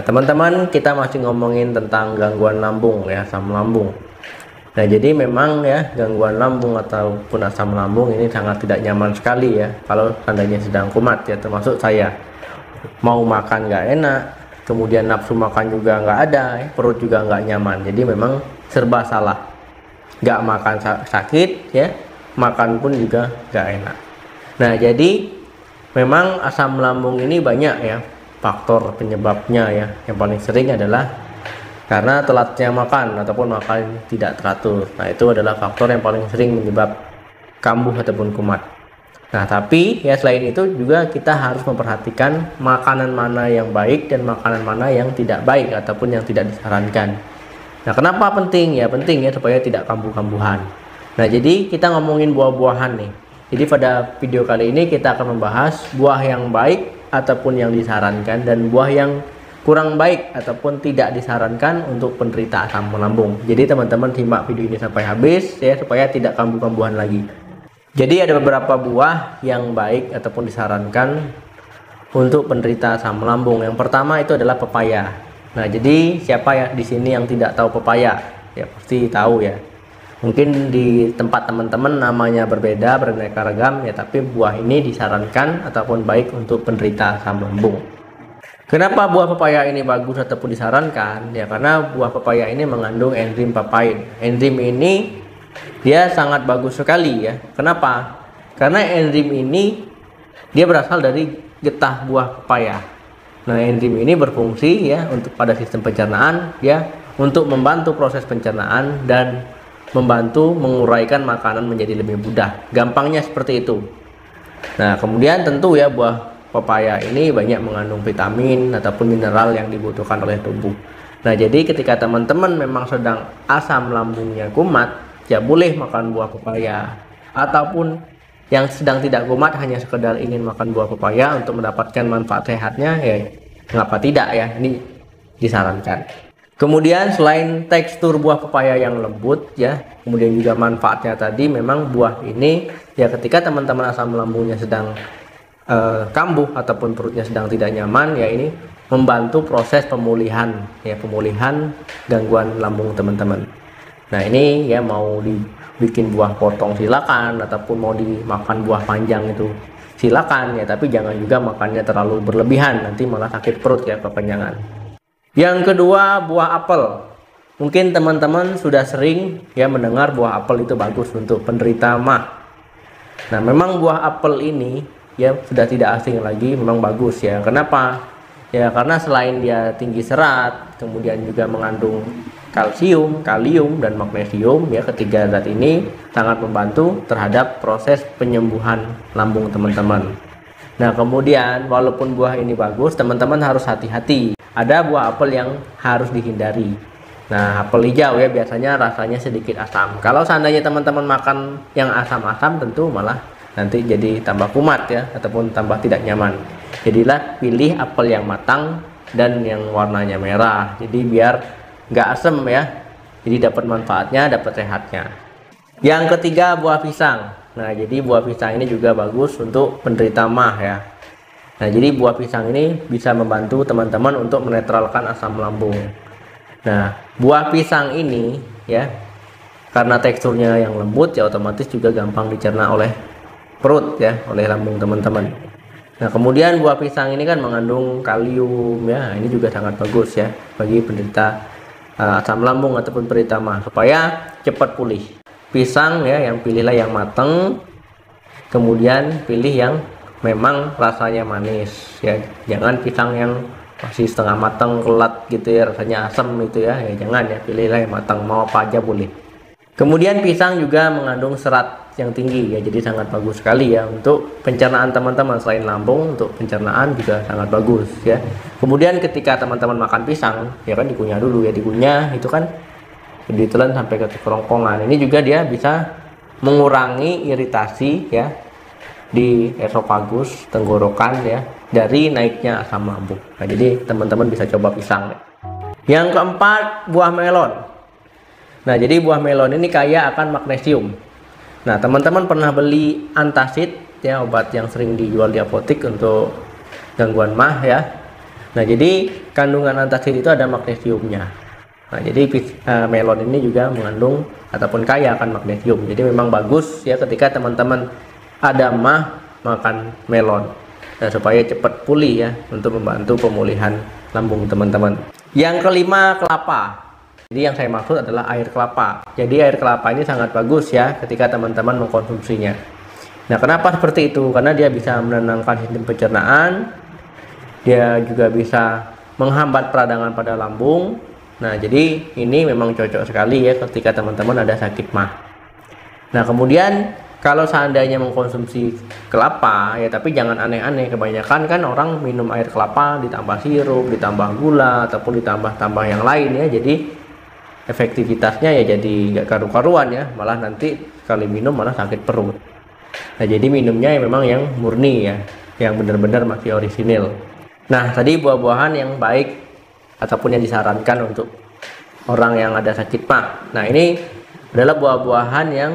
teman-teman, kita masih ngomongin tentang gangguan lambung ya, asam lambung. Nah, jadi memang ya gangguan lambung ataupun asam lambung ini sangat tidak nyaman sekali ya kalau seandainya sedang kumat ya, termasuk saya. Mau makan nggak enak, kemudian nafsu makan juga nggak ada, perut juga nggak nyaman. Jadi memang serba salah. Nggak makan sakit ya, makan pun juga nggak enak. Nah, jadi memang asam lambung ini banyak ya faktor penyebabnya ya. Yang paling sering adalah karena telatnya makan ataupun makan tidak teratur. Nah, itu adalah faktor yang paling sering menyebab kambuh ataupun kumat. Nah, tapi ya selain itu juga kita harus memperhatikan makanan mana yang baik dan makanan mana yang tidak baik ataupun yang tidak disarankan. Nah, kenapa penting? Ya penting ya supaya tidak kambuh-kambuhan. Nah, jadi kita ngomongin buah-buahan nih. Jadi pada video kali ini kita akan membahas buah yang baik ataupun yang disarankan dan buah yang kurang baik ataupun tidak disarankan untuk penderita asam lambung. Jadi teman-teman simak video ini sampai habis ya supaya tidak kambuh-kambuhan lagi. Jadi ada beberapa buah yang baik ataupun disarankan untuk penderita asam lambung. Yang pertama itu adalah pepaya. Nah, jadi siapa ya di sini yang tidak tahu pepaya? Ya pasti tahu ya. Mungkin di tempat teman-teman namanya berbeda, beraneka ragam ya, tapi buah ini disarankan ataupun baik untuk penderita asam lambung. Kenapa buah pepaya ini bagus ataupun disarankan? Ya karena buah pepaya ini mengandung enzim papain. Enzim ini dia sangat bagus sekali ya. Kenapa? Karena enzim ini dia berasal dari getah buah pepaya. Nah, enzim ini berfungsi ya untuk pada sistem pencernaan ya, untuk membantu proses pencernaan dan membantu menguraikan makanan menjadi lebih mudah. Gampangnya seperti itu. Nah, kemudian tentu ya buah pepaya ini banyak mengandung vitamin ataupun mineral yang dibutuhkan oleh tubuh. Nah, jadi ketika teman-teman memang sedang asam lambungnya kumat, ya boleh makan buah pepaya. Ataupun yang sedang tidak kumat hanya sekedar ingin makan buah pepaya untuk mendapatkan manfaat sehatnya, ya mengapa tidak ya, ini disarankan. Kemudian selain tekstur buah pepaya yang lembut ya, kemudian juga manfaatnya tadi, memang buah ini ya ketika teman-teman asam lambungnya sedang kambuh ataupun perutnya sedang tidak nyaman ya, ini membantu proses pemulihan ya, pemulihan gangguan lambung teman-teman. Nah, ini ya mau dibikin buah potong silakan ataupun mau dimakan buah panjang itu silakan ya, tapi jangan juga makannya terlalu berlebihan, nanti malah sakit perut ya kepanjangan. Yang kedua, buah apel. Mungkin teman-teman sudah sering ya mendengar buah apel itu bagus untuk penderita MAH. Nah, memang buah apel ini ya sudah tidak asing lagi, memang bagus ya. Kenapa? Ya karena selain dia tinggi serat, kemudian juga mengandung kalsium, kalium, dan magnesium ya, ketiga zat ini sangat membantu terhadap proses penyembuhan lambung teman-teman. Nah, kemudian walaupun buah ini bagus, teman-teman harus hati-hati. Ada buah apel yang harus dihindari. Nah, apel hijau ya biasanya rasanya sedikit asam. Kalau seandainya teman-teman makan yang asam-asam, tentu malah nanti jadi tambah kumat ya, ataupun tambah tidak nyaman. Jadilah pilih apel yang matang dan yang warnanya merah. Jadi biar nggak asem ya. Jadi dapat manfaatnya, dapat sehatnya. Yang ketiga, buah pisang. Nah, jadi buah pisang ini juga bagus untuk penderita MAH ya. Nah, jadi buah pisang ini bisa membantu teman-teman untuk menetralkan asam lambung. Nah, buah pisang ini ya karena teksturnya yang lembut ya, otomatis juga gampang dicerna oleh perut ya, oleh lambung teman-teman. Nah, kemudian buah pisang ini kan mengandung kalium ya, ini juga sangat bagus ya bagi penderita asam lambung ataupun penderita MAH supaya cepat pulih. Pisang ya, yang pilihlah yang matang, kemudian pilih yang memang rasanya manis ya, jangan pisang yang masih setengah matang kelat gitu ya, rasanya asam itu ya, jangan ya, pilihlah yang matang, mau apa aja boleh. Kemudian pisang juga mengandung serat yang tinggi ya, jadi sangat bagus sekali ya untuk pencernaan teman-teman. Selain lambung, untuk pencernaan juga sangat bagus ya. Kemudian ketika teman-teman makan pisang ya kan dikunyah dulu ya, dikunyah itu kan ditelan sampai ke kerongkongan. Ini juga dia bisa mengurangi iritasi ya di esofagus, tenggorokan ya, dari naiknya asam lambung. Nah, jadi teman-teman bisa coba pisang ya. Yang keempat, buah melon. Nah, jadi buah melon ini kaya akan magnesium. Nah, teman-teman pernah beli antacid ya, obat yang sering dijual di apotek untuk gangguan MAH ya. Nah, jadi kandungan antasid itu ada magnesiumnya. Nah, jadi melon ini juga mengandung ataupun kaya akan magnesium. Jadi memang bagus ya ketika teman-teman ada mah makan melon. Nah, supaya cepat pulih ya, untuk membantu pemulihan lambung teman-teman. Yang kelima, kelapa. Jadi yang saya maksud adalah air kelapa. Jadi air kelapa ini sangat bagus ya ketika teman-teman mengkonsumsinya. Nah, kenapa seperti itu? Karena dia bisa menenangkan sistem pencernaan, dia juga bisa menghambat peradangan pada lambung. Nah, jadi ini memang cocok sekali ya ketika teman-teman ada sakit mah. Nah, kemudian kalau seandainya mengkonsumsi kelapa ya, tapi jangan aneh-aneh. Kebanyakan kan orang minum air kelapa ditambah sirup, ditambah gula, ataupun ditambah yang lain ya. Jadi efektivitasnya ya jadi nggak karu-karuan ya, malah nanti sekali minum malah sakit perut. Nah, jadi minumnya ya memang yang murni ya, yang benar-benar masih orisinil. Nah, tadi buah-buahan yang baik ataupun yang disarankan untuk orang yang ada sakit mah. Nah, ini adalah buah-buahan yang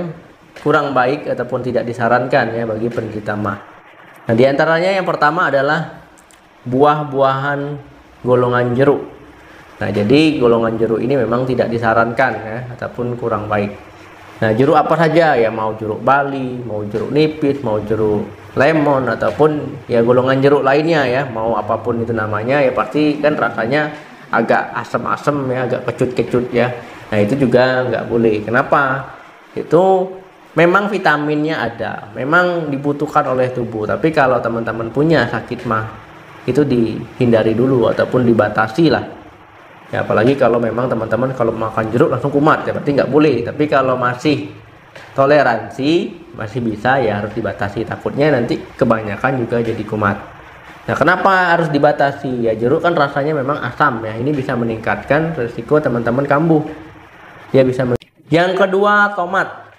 kurang baik ataupun tidak disarankan ya bagi penderita mah. Nah, diantaranya yang pertama adalah buah-buahan golongan jeruk. Nah, jadi golongan jeruk ini memang tidak disarankan ya, ataupun kurang baik. Nah, jeruk apa saja ya, mau jeruk bali, mau jeruk nipis, mau jeruk lemon, ataupun ya golongan jeruk lainnya ya, mau apapun itu namanya ya, pasti kan rasanya agak asam-asam ya, agak kecut-kecut ya. Nah, itu juga nggak boleh. Kenapa? Itu memang vitaminnya ada, memang dibutuhkan oleh tubuh, tapi kalau teman-teman punya sakit mah itu dihindari dulu ataupun dibatasi lah ya. Apalagi kalau memang teman-teman kalau makan jeruk langsung kumat ya, berarti nggak boleh. Tapi kalau masih toleransi, masih bisa ya, harus dibatasi, takutnya nanti kebanyakan juga jadi kumat. Nah, kenapa harus dibatasi ya? Jeruk kan rasanya memang asam ya, ini bisa meningkatkan risiko teman-teman kambuh ya, bisa yang kedua, tomat.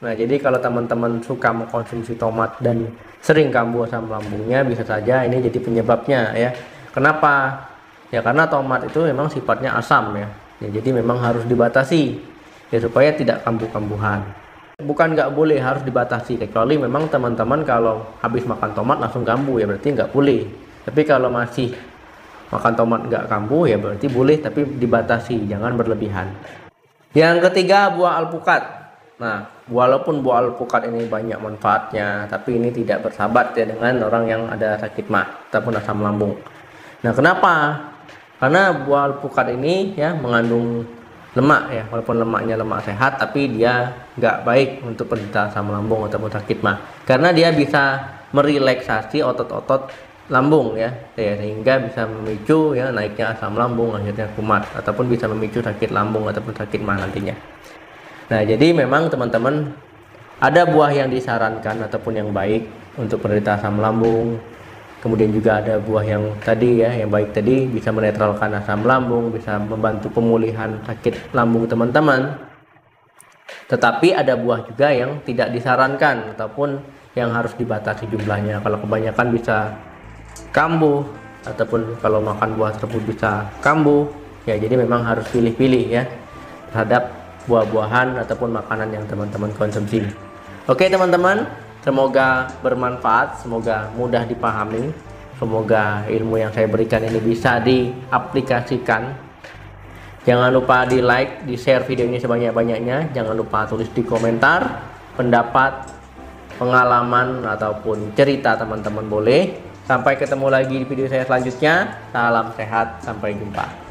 Nah, jadi kalau teman-teman suka mengkonsumsi tomat dan sering kambuh asam lambungnya, bisa saja ini jadi penyebabnya ya. Kenapa? Ya karena tomat itu memang sifatnya asam ya. Jadi memang harus dibatasi ya, supaya tidak kambuh-kambuhan. Bukan nggak boleh, harus dibatasi. Kecuali memang teman-teman kalau habis makan tomat langsung kambuh ya, berarti nggak boleh. Tapi kalau masih makan tomat nggak kambuh ya berarti boleh, tapi dibatasi, jangan berlebihan. Yang ketiga, buah alpukat. Nah, walaupun buah alpukat ini banyak manfaatnya, tapi ini tidak bersahabat ya dengan orang yang ada sakit mah ataupun asam lambung. Nah, kenapa? Karena buah alpukat ini ya mengandung lemak ya, walaupun lemaknya lemak sehat, tapi dia nggak baik untuk penderita asam lambung ataupun sakit mah, karena dia bisa merelaksasi otot-otot lambung ya, sehingga bisa memicu ya naiknya asam lambung, akhirnya kumat, ataupun bisa memicu sakit lambung ataupun sakit mah nantinya. Nah, jadi memang teman-teman ada buah yang disarankan ataupun yang baik untuk penderita asam lambung. Kemudian juga ada buah yang tadi ya, yang baik tadi bisa menetralkan asam lambung, bisa membantu pemulihan sakit lambung teman-teman. Tetapi ada buah juga yang tidak disarankan ataupun yang harus dibatasi jumlahnya. Kalau kebanyakan bisa kambuh, ataupun kalau makan buah tersebut bisa kambuh ya. Jadi memang harus pilih-pilih ya terhadap buah-buahan ataupun makanan yang teman-teman konsumsi. Oke teman-teman, semoga bermanfaat, semoga mudah dipahami, semoga ilmu yang saya berikan ini bisa diaplikasikan. Jangan lupa di like, di share video ini sebanyak-banyaknya. Jangan lupa tulis di komentar pendapat, pengalaman ataupun cerita teman-teman boleh. Sampai ketemu lagi di video saya selanjutnya. Salam sehat, sampai jumpa.